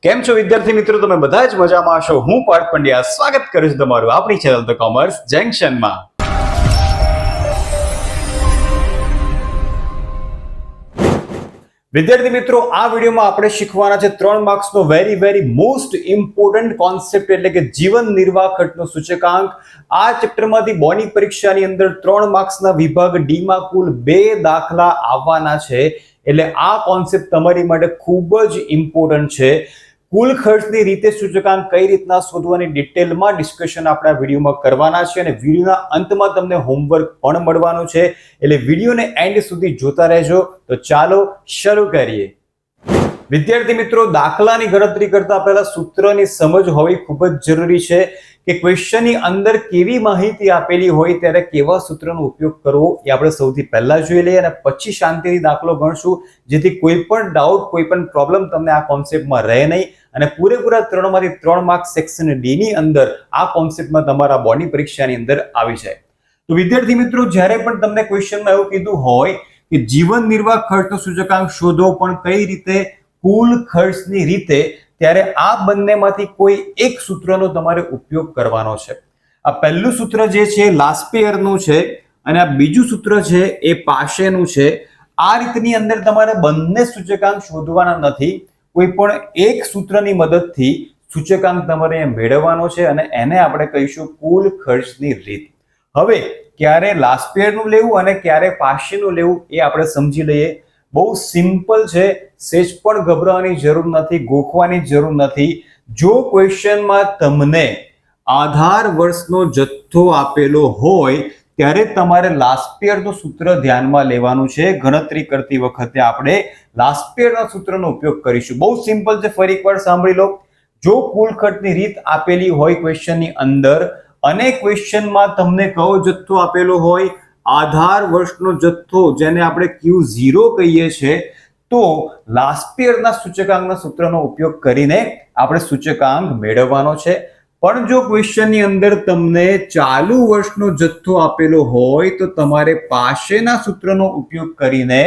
કેમ છો વિદ્યાર્થી મિત્રો? તમે બધા જ મજામાં હશો. હું પાર્થ પંડ્યા સ્વાગત કરું છું તમારું આપણી ચેનલ ધ કોમર્સ જંકશનમાં. વિદ્યાર્થી મિત્રો, આ વિડીયોમાં આપણે શીખવાના છે 3 માર્ક્સનો વેરી મોસ્ટ ઇમ્પોર્ટન્ટ કોન્સેપ્ટ એટલે કે જીવન નિર્વાહ ખર્ચનો સૂચકાંક. આ ચેપ્ટરમાંથી બોર્ડની પરીક્ષાની અંદર 3 માર્ક્સના વિભાગ ડી માં કુલ 2 દાખલા આવવાના છે. એટલે આ કોન્સેપ્ટ તમારી માટે ખૂબ જ ઇમ્પોર્ટન્ટ છે. કુલ ખર્ચની રીતે સૂચકાંક કઈ રીતના શોધવાની ડિટેલમાં ડિસ્કશન આપણે આ વિડીયોમાં કરવાના છે અને વિડીયોના અંતમાં તમને હોમવર્ક પણ મળવાનું છે. એટલે વિડીયોને એન્ડ સુધી જોતા રહેજો. તો ચાલો શરૂ કરીએ. વિદ્યાર્થી મિત્રો, દાખલાની ગણતરી કરતા પહેલા સૂત્રની સમજ હોવી ખૂબ જ જરૂરી છે કે ક્વેશ્ચનની અંદર કેવી માહિતી આપેલી હોય ત્યારે કેવા સૂત્રનો ઉપયોગ કરવો એ આપણે સૌથી પહેલા જોઈ લઈએ અને પછી શાંતિથી દાખલો ગણશું, જેથી કોઈ પણ ડાઉટ, કોઈ પણ પ્રોબ્લેમ તમને આ કોન્સેપ્ટમાં રહે નહીં અને પૂરેપૂરા 3 માંથી 3 માર્ક સેક્શન ડી ની અંદર આ કોન્સેપ્ટમાં તમારા બોર્ડની પરીક્ષાની અંદર આવી જાય. તો વિદ્યાર્થી મિત્રો, જ્યારે પણ તમને ક્વેશ્ચનમાં એવું કીધું હોય કે જીવન નિર્વાહ ખર્ચનો સૂચકાંક શોધો પણ કઈ રીતે, કુલ ખર્ચની રીતે, ત્યારે આ બંનેમાંથી કોઈ એક સૂત્રનો તમારે ઉપયોગ કરવાનો છે. આ પહેલું સૂત્ર જે છે લાસ્પેયરનું છે અને આ બીજું સૂત્ર છે એ પાશેનું છે. આ રીતની અંદર તમારે બંને સૂચકાંક શોધવાના નથી. કોઈ પણ એક સૂત્રની મદદથી સૂચકાંક તમારે મેળવવાનો છે અને એને આપણે કહીશું કુલ ખર્ચની રીત. હવે ક્યારે લાસ્પેયરનું લેવું અને ક્યારે પાશેનું લેવું એ આપણે સમજી લઈએ. બહુ સિમ્પલ છે, સેજ પણ ગભરાવાની જરૂર નથી, ગોખવાની જરૂર નથી. જો ક્વેશ્ચનમાં તમને આધાર વર્ષનો જથ્થો આપેલો હોય ત્યારે તમારે લાસ્પેયરનું સૂત્ર ધ્યાનમાં લેવાનું છે. ગણતરી કરતી વખતે આપણે લાસ્પેયરના સૂત્રનો ઉપયોગ કરીશું. બહુ સિમ્પલ છે, ફરી એકવાર સાંભળી લો. જો કુલ ખર્ચની રીત આપેલી હોય ક્વેશ્ચનની અંદર અને ક્વેશ્ચનમાં તમને કયો જથ્થો આપેલો હોય, આધાર વર્ષનો જથ્થો, જેને આપણે Q0 કહીએ છીએ, તો લાસ્પેયરના સૂચકાંકના સૂત્રનો ઉપયોગ કરીને આપણે સૂચકાંક મેળવવાનો છે. પણ જો ક્વેશ્ચનની અંદર તમને ચાલુ વર્ષનો જથ્થો આપેલો હોય તો તમારે પાસેના સૂત્રનો ઉપયોગ કરીને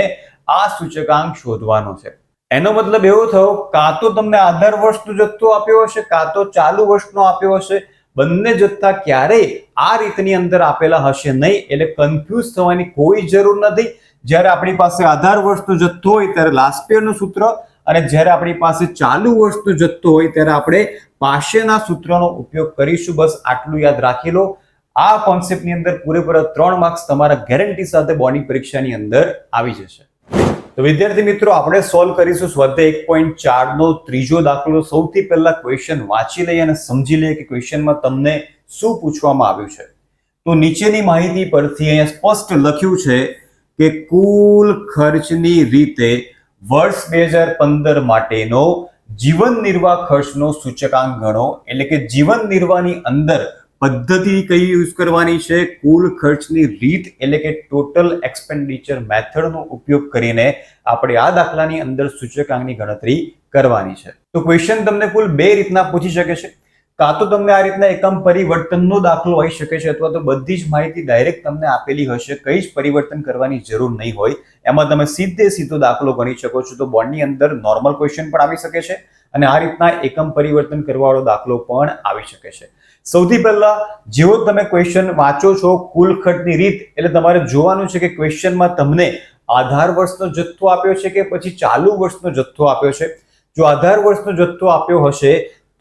આ સૂચકાંક શોધવાનો છે. એનો મતલબ એવો થયો, કાં તો તમને આધાર વર્ષનો જથ્થો આપ્યો હશે, કાં તો ચાલુ વર્ષનો આપ્યો હશે. બંને જથ્થા ક્યારેય આ રીતની અંદર આપેલા હશે નહીં. એટલે કન્ફ્યુઝ થવાની કોઈ જરૂર નથી. જ્યારે આપણી પાસે આધાર વર્ષનો જથ્થો હોય ત્યારે લાસ્પેયરનું સૂત્ર અને જ્યારે આપણી પાસે ચાલુ વર્ષનો જથ્થો હોય ત્યારે આપણે પાસેના સૂત્રનો ઉપયોગ કરીશું. બસ આટલું યાદ રાખી લો. આ કોન્સેપ્ટની અંદર પૂરેપૂરા 3 માર્ક્સ તમારા ગેરંટી સાથે બોર્ડની પરીક્ષાની અંદર આવી જશે. તો વિદ્યાર્થી મિત્રો, આપણે સોલ્વ કરીશું સ્વાધ્યાય 1.4 નો ત્રીજો દાખલો. સૌથી પહેલા ક્વેશ્ચન વાંચી લઈએ અને સમજી લઈએ કે ક્વેશ્ચનમાં તમને શું પૂછવામાં આવ્યું છે. તો નીચેની માહિતી પરથી અહીંયા સ્પષ્ટ લખ્યું છે કે કુલ ખર્ચની રીતે વર્ષ 2015 માટેનો જીવન નિર્વાહ ખર્ચનો સૂચકાંક ગણો. એટલે કે જીવન નિર્વાહની અંદર પદ્ધતિ કઈ યુઝ કરવાની છે, કુલ ખર્ચની રીત એટલે કે ટોટલ એક્સપેન્ડિચર મેથડનો ઉપયોગ કરીને આપણે આ દાખલાની અંદર સૂચકાંકની ગણતરી કરવાની છે. તો ક્વેશ્ચન તમને કુલ 2 રીતના પૂછી શકે છે. કાં તો તમને આ રીતના એકમ પરિવર્તનનો દાખલો આવી શકે છે અથવા તો બધી જ માહિતી ડાયરેક્ટ તમને આપેલી હશે, કઈ જ પરિવર્તન કરવાની જરૂર નહીં હોય. એમાં તમે સીધો દાખલો ગણી શકો છો. તો બોર્ડની અંદર નોર્મલ ક્વેશ્ચન પણ આવી શકે છે અને આ રીતના એકમ પરિવર્તન કરવાવાળો દાખલો પણ આવી શકે છે. સૌથી પહેલા જેવો તમે ક્વેશ્ચન વાંચો છો કુલ ખર્ચની રીત, એટલે તમારે જોવાનું છે કે ક્વેશ્ચનમાં તમને આધાર વર્ષનો જથ્થો આપ્યો છે કે પછી ચાલુ વર્ષનો જથ્થો આપ્યો છે. જો આધાર વર્ષનો જથ્થો આપ્યો હશે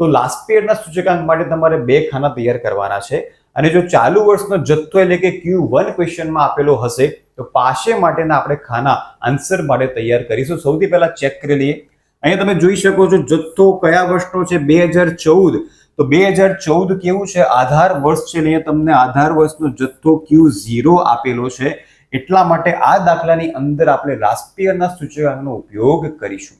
તો લાસ્પેયરના સૂચકાંક માટે તમારે 2 ખાના તૈયાર કરવાના છે અને જો ચાલુ વર્ષનો જથ્થો એટલે કે Q1 ક્વેશ્ચનમાં આપેલો હશે તો પાશે માટેના આપણે ખાના આન્સર માટે તૈયાર કરીશું. સૌથી પહેલા ચેક કરી લઈએ. અહીંયા તમે જોઈ શકો છો જથ્થો કયા વર્ષનો છે, 2014. તો 2014 કેવું છે, આધાર વર્ષ છે. અહીંયા તમને આધાર વર્ષનો જથ્થો Q0 આપેલો છે. એટલા માટે આ દાખલાની અંદર આપણે લાસ્પેયરના સૂચકાંકનો ઉપયોગ કરીશું.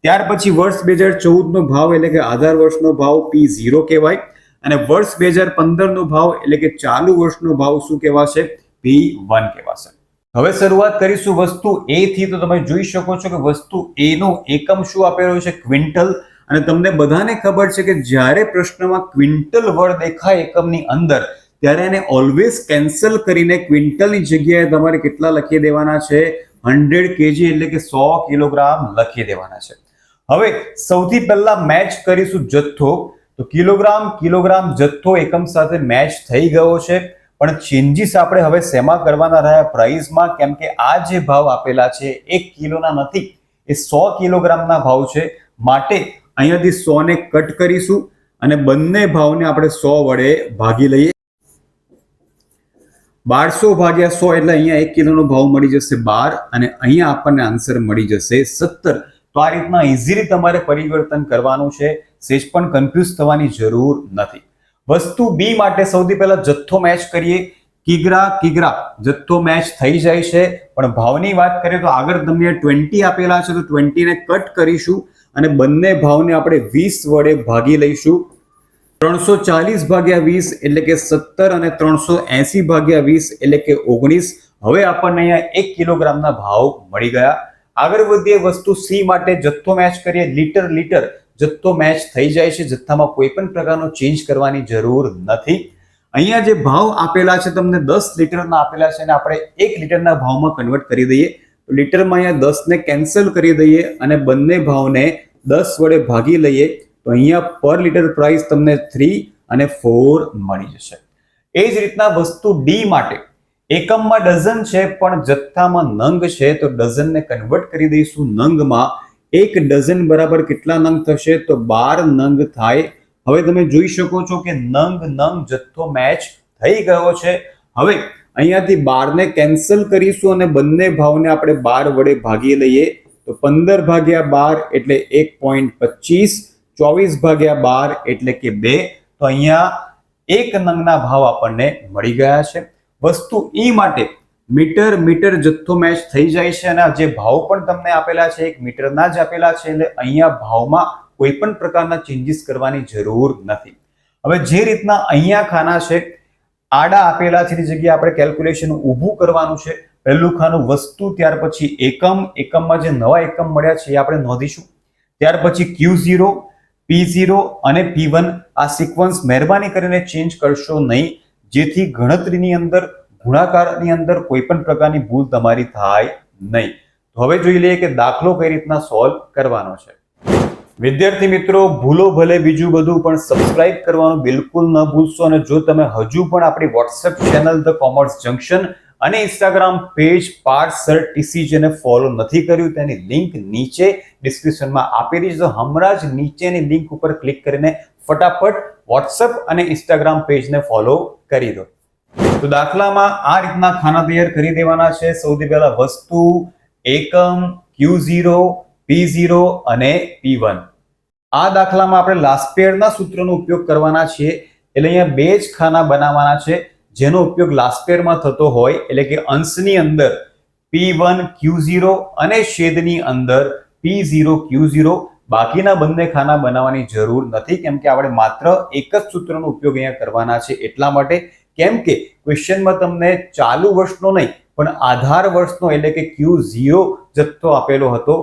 ત્યાર પછી વર્ષ 2014 નો ભાવ એટલે કે આધાર વર્ષનો ભાવ P0 કહેવાય અને વર્ષ 2015 નો ભાવ એટલે કે ચાલુ વર્ષનો ભાવ શું કહેવાશે, P1 કહેવાશે. હવે શરૂઆત કરીશું વસ્તુ A થી. તો તમે જોઈ શકો છો કે વસ્તુ A નો એકમ શું આપેલો છે, ક્વિન્ટલ. અને તમને બધાને ખબર છે કે જ્યારે પ્રશ્નમાં ક્વિન્ટલ વર્ડ દેખાય એકમની અંદર ત્યારે એને ઓલવેઝ કેન્સલ કરીને ક્વિન્ટલની જગ્યાએ તમારે કેટલા લખી દેવાના છે, 100 kg એટલે કે 100 કિલોગ્રામ લખી દેવાના છે. હવે સૌથી પહેલા મેચ કરીશું જથ્થો, તો કિલોગ્રામ કિલોગ્રામ જથ્થો એકમ સાથે મેચ થઈ ગયો છે, પણ ચેન્જીસ આપણે હવે શેમાં કરવાના રહ્યા? પ્રાઇસમાં, કેમ કે આ જે ભાવ આપેલા છે 1 કિલોના નથી, એ 100 કિલોગ્રામના ભાવ છે, માટે અહીંયાથી 100 ને કટ કરીશું અને બંને ભાવને આપણે 100 વડે ભાગી લઈએ. 1200 ભાગ્યા 100 એટલે અહીંયા 1 કિલોનો ભાવ મળી જશે 12 અને અહીંયા આપણને આન્સર મળી જશે 17. તો આ રીતના ઇઝીલી તમારે પરિવર્તન કરવાનું છે, સેજ પણ કન્ફ્યુઝ થવાની જરૂર નથી. વસ્તુ બી માટે સૌથી પહેલા જથ્થો મેચ કરીએ. કિગ્રા કિગ્રા જથ્થો મેચ થઈ જાય છે, પણ ભાવની વાત કરીએ તો આગળ તમને 20 આપેલા છે, તો 20 ને કટ કરીશું અને બંને ભાવને આપણે 20 વડે ભાગી લઈશું. 340 ભાગ્યા 20 એટલે કે 17 અને 380 ભાગ્યા 20 એટલે કે 19. હવે આપણને અહીંયા 1 કિલોગ્રામના ભાવ મળી ગયા. આગળ વધીએ વસ્તુ સી માટે. જથ્થો મેચ કરીએ. લીટર લીટર જથ્થો મેચ થઈ જાય છે, જથ્થામાં કોઈ પણ પ્રકારનો ચેન્જ કરવાની જરૂર નથી. અહીંયા જે ભાવ આપેલા છે તમને 10 લીટરના આપેલા છે અને આપણે 1 લીટરના ભાવમાં કન્વર્ટ કરી દઈએ. તો લીટરમાં અહીંયા 10 ને કેન્સલ કરી દઈએ અને બંને ભાવને 10 વડે ભાગી લઈએ, તો અહીંયા પર લીટર પ્રાઇસ તમને 3 અને 4 મળી જશે. એ જ રીતના વસ્તુ ડી માટે. એકમમાં ડઝન છે પણ જથ્થામાં નંગ છે, તો ડઝનને કન્વર્ટ કરી દઈશું નંગમાં. 1 ડઝન બરાબર કેટલા નંગ થશે? તો 12 નંગ થાય. હવે તમે જોઈ શકો છો કે નંગ જથ્થો મેચ થઈ ગયો છે. હવે અહીંયાથી 12 ને કેન્સલ કરીશું અને બંને ભાવને આપણે 12 વડે ભાગી લઈએ, તો 15 ભાગ્યા 12 એટલે 1.25, 24 ભાગ્યા 12 એટલે કે 2. તો અહીંયા 1 નંગના ભાવ આપણને મળી ગયા છે. વસ્તુ ઈ માટે મીટર મીટર જથ્થો મેચ થઈ જાય છે અને જે ભાવ પણ તમને આપેલા છે 1 મીટરના જ આપેલા છે, એટલે અહીંયા ભાવમાં કોઈ પણ પ્રકારના ચેન્જીસ કરવાની જરૂર નથી. હવે જે રીતના અહીંયા ખાના છે આડા આપેલા છે, જગ્યાએ આપણે કેલ્ક્યુલેશન ઊભું કરવાનું છે. પહેલું ખાનું વસ્તુ, ત્યાર પછી એકમ, એકમમાં જે નવા એકમ મળ્યા છે એ આપણે નોંધીશું. ત્યાર પછી Q0, P0 અને P1. આ સિક્વન્સ મહેરબાની કરીને ચેન્જ કરશો નહીં, જેથી ગણતરીની અંદર ગુણાકારની અંદર કોઈ પણ પ્રકારની ભૂલ તમારી થાય નહીં. તો હવે જોઈ લઈએ કે દાખલો કઈ રીતના સોલ્વ કરવાનો છે. વિદ્યાર્થી મિત્રો, ભૂલો ભલે બીજું બધું, પણ સબસ્ક્રાઇબ કરવાનું બિલકુલ ન ભૂલશો. અને જો તમે હજુ પણ આપણી WhatsApp channel the commerce junction અને Instagram page Parth sir TC જેને ફોલો નથી કર્યું, તેની લિંક નીચે ડિસ્ક્રિપ્શનમાં આપેલી છે. તો હમણાં જ નીચેની લિંક ઉપર ક્લિક કરીને ફટાફટ વોટ્સએપ અને ઇન્સ્ટાગ્રામ પેજને ફોલો કરી દો. તો દાખલામાં આ રીતના ખાના તૈયાર કરી દેવાના છે. સૌથી પહેલા વસ્તુ, એકમ, Q0, P0 અને P1. આ દાખલામાં આપણે લાસ્પેરના સૂત્રનો ઉપયોગ કરવાના છીએ, એટલે અહીંયા બે જ ખાના બનાવવાના છે જેનો ઉપયોગ લાસ્પેરમાં થતો હોય, એટલે કે અંશની અંદર P1 Q0 અને છેદની અંદર P0 Q0. બાકીના બંને ખાના બનાવવાની જરૂર નથી, કેમ કે આપણે માત્ર એક જ સૂત્રનો ઉપયોગ અહીંયા કરવાના છે. એટલા માટે, કેમ કે ક્વેશ્ચનમાં તમને ચાલુ વર્ષનો નહીં પણ આધાર વર્ષનો એટલે કે Q0 જથ્થો આપેલો હતો,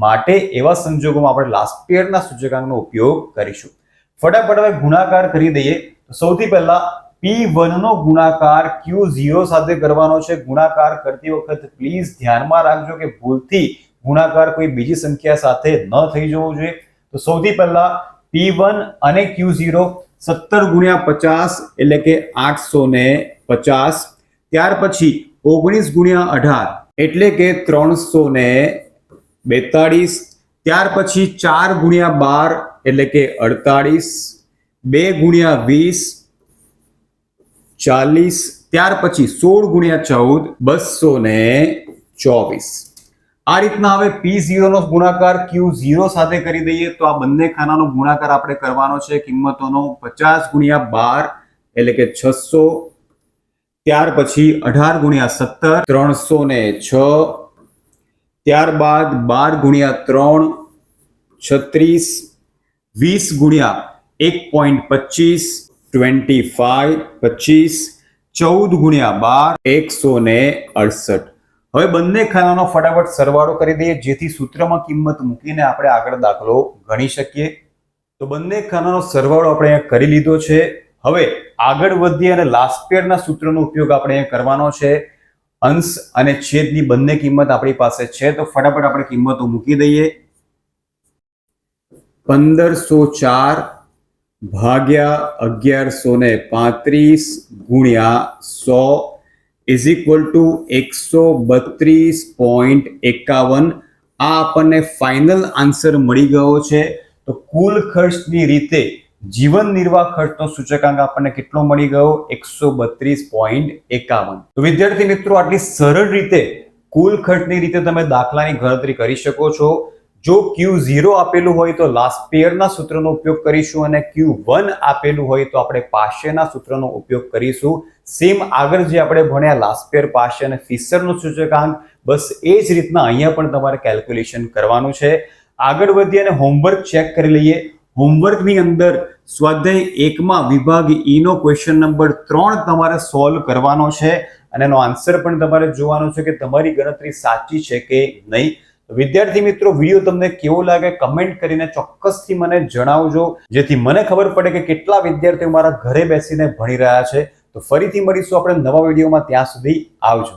માટે એવા સંજોગોમાં આપણે લાસ્પેરના સૂચકાંકનો ઉપયોગ કરીશું. ફટાફટ હવે ગુણાકાર કરી દઈએ. તો સૌથી પહેલા P1 નો ગુણાકાર Q0 સાથે કરવાનો છે. ગુણાકાર કરતી વખત પ્લીઝ ધ્યાનમાં રાખજો કે ભૂલથી ગુણાકાર કોઈ બીજી સંખ્યા સાથે ન થઈ જવો જોઈએ. તો સૌથી પહેલા P1 અને Q0 17 ગુણ્યા 50 એટલે કે 850. ત્યાર પછી 19 ગુણ્યા 18 એટલે કે 342. ત્યાર પછી 4 ગુણ્યા 12 એટલે કે 48. 2 ગુણ્યા 20 40. ત્યાર પછી 16 ગુણ્યા 14 224. આ રીતના હવે P0 નો ગુણાકાર Q0 સાથે કરી દઈએ. તો આ બંને ખાનાનો ગુણાકાર આપણે કરવાનો છે કિંમતોનો. 50 ગુણ્યા 12 એટલે કે 600. ત્યાર પછી 18 ગુણ્યા 17 306. ત્યારબાદ 12 ગુણ્યા 3 36. 20 ગુણ્યા 1.25 25 25. 14 ગુણ્યા 12 168. હવે બંને ખાનાનો ફટાફટ સરવાળો કરી દઈએ, જેથી સૂત્રમાં કિંમત મૂકીને આપણે આગળ દાખલો ગણી શકીએ. તો બંને ખાનાનો સરવાળો આપણે અહીંયા કરી લીધો છે. હવે આગળ વધીએ અને લાસ્પેરના સૂત્રનો ઉપયોગ આપણે અહીંયા કરવાનો છે. અંશ અને છેદની બંને કિંમત આપણી પાસે છે, તો ફટાફટ આપણે કિંમતો મૂકી દઈએ. 1504 ભાગ્યા 1135 ગુણ્યા 100 ઇઝ ઇક્વલ ટુ 132.51. આ આપણને ફાઇનલ આન્સર મળી ગયો છે. તો કુલ ખર્ચની રીતે જીવન નિર્વાહ ખર્ચનો સૂચકાંક આપણને કેટલો મળી ગયો? 132.51. તો વિદ્યાર્થી મિત્રો, આટલી સરળ રીતે કુલ ખર્ચની રીતે તમે દાખલાની ગણતરી કરી શકો છો. જો Q0 આપેલું હોય તો લાસ્ટ પેયરના સૂત્રનો ઉપયોગ કરીશું અને Q1 આપેલું હોય તો આપણે પાશેના સૂત્રનો ઉપયોગ કરીશું. સેમ આગળ જે આપણે ભણ્યા લાસ્ટ પેયર, પાશે અને ફિશરનો સૂચકાંક, બસ એ જ રીતના અહીંયા પણ તમારે કેલ્ક્યુલેશન કરવાનું છે. આગળ વધીએ અને હોમવર્ક ચેક કરી લઈએ. હોમવર્કની અંદર સ્વાધ્યાય 1માં વિભાગ E નો ક્વેશ્ચન નંબર 3 તમારે સોલ્વ કરવાનો છે અને એનો આન્સર પણ તમારે જોવાનો છે કે તમારી ગણતરી સાચી છે કે નહીં. વિદ્યાર્થી મિત્રો, વિડીયો તમને કેવો લાગે કમેન્ટ કરીને ચોક્કસથી મને જણાવજો, જેથી મને ખબર પડે કે કેટલા વિદ્યાર્થીઓ મારા ઘરે બેસીને ભણી રહ્યા છે. તો ફરીથી મળીશું આપણે નવા વિડીયોમાં. ત્યાં સુધી આવજો.